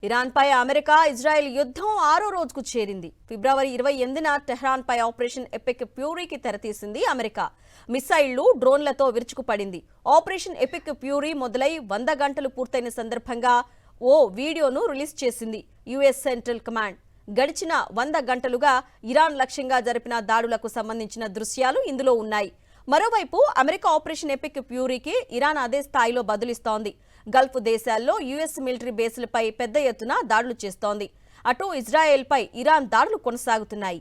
ఇరాన్పై America Israel యుద్ధం 6వ రోజుకు చేరింది. ఫిబ్రవరి 28న టెహ్రాన్పై ఆపరేషన్ ఎపిక్ ఫ్యూరీకి తెరతీసింది అమెరికా. మిసైళ్లు, డ్రోన్లతో విరుచుకుపడింది. ఆపరేషన్ ఎపిక్ ఫ్యూరీ మొదలై 100 గంటలు పూర్తయిన సందర్భంగా ఓ వీడియోను రిలీజ్ చేసింది యుఎస్ సెంట్రల్ కమాండ్. గడిచిన 100 గంటలుగా ఇరాన్ లక్ష్యంగా జరిపిన దాడులకు సంబంధించిన దృశ్యాలు ఇందులో ఉన్నాయి. మరోవైపు అమెరికా ఆపరేషన్ ఎపిక్ ఫ్యూరీకి ఇరాన్ అదే స్థాయిలో బదులిస్తోంది. గల్ఫ్ దేశాల్లో యుఎస్ మిలిటరీ బేస్లపై పెద్ద ఎత్తున దాడులు చేస్తోంది. అటు ఇజ్రాయెల్పై ఇరాన్ దాడులు కొనసాగుతున్నాయి.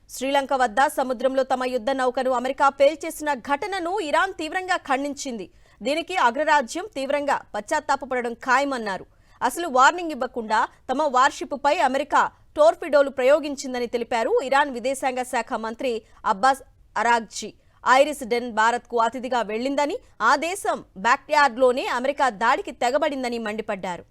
శ్రీలంక వద్ద సముద్రంలో తమ యుద్ధ నౌకను అమెరికా పేల్చేసిన ఘటనను ఇరాన్ తీవ్రంగా ఖండించింది. దీనికి అగ్రరాజ్యం తీవ్రంగా పశ్చాత్తాపపడడం ఖాయమన్నారు. అసలు వార్నింగ్ ఇవ్వకుండా తమ వార్షిప్పై అమెరికా టోర్పిడోలు ప్రయోగించిందని తెలిపారు ఇరాన్ విదేశాంగ శాఖ మంత్రి అబ్బాస్ అరాగ్జీ. ఐరిస్ డెన్ భారత్కు అతిథిగా వెళ్లిందని, ఆ దేశం బ్యాక్యార్డ్లోనే అమెరికా దాడికి తెగబడిందని మండిపడ్డారు.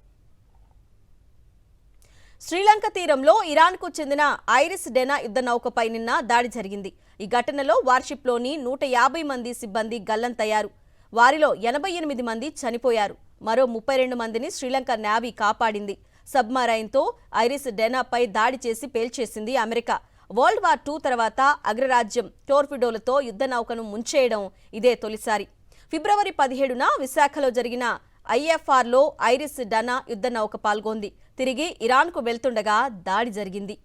శ్రీలంక తీరంలో ఇరాన్కు చెందిన ఐరిస్ డెనా యుద్ధ నౌకపై నిన్న దాడి జరిగింది. ఈ ఘటనలో వార్షిప్లోని 150 మంది సిబ్బంది గల్లంతయ్యారు. వారిలో 88 మంది చనిపోయారు. మరో 32 మందిని శ్రీలంక నేవీ కాపాడింది. సబ్మరైన్తో ఐరిస్ డెనాపై దాడి చేసి పేల్చేసింది అమెరికా. వరల్డ్ వార్ II తర్వాత అగ్రరాజ్యం టోర్పిడోలతో యుద్ధ నౌకను ముంచేయడం ఇదే తొలిసారి. ఫిబ్రవరి 17న విశాఖలో జరిగిన ఐఎఫ్ఆర్లో ఐరిస్ డెనా యుద్ధ నౌక పాల్గొంది. తిరిగి ఇరాన్కు వెళ్తుండగా దాడి జరిగింది.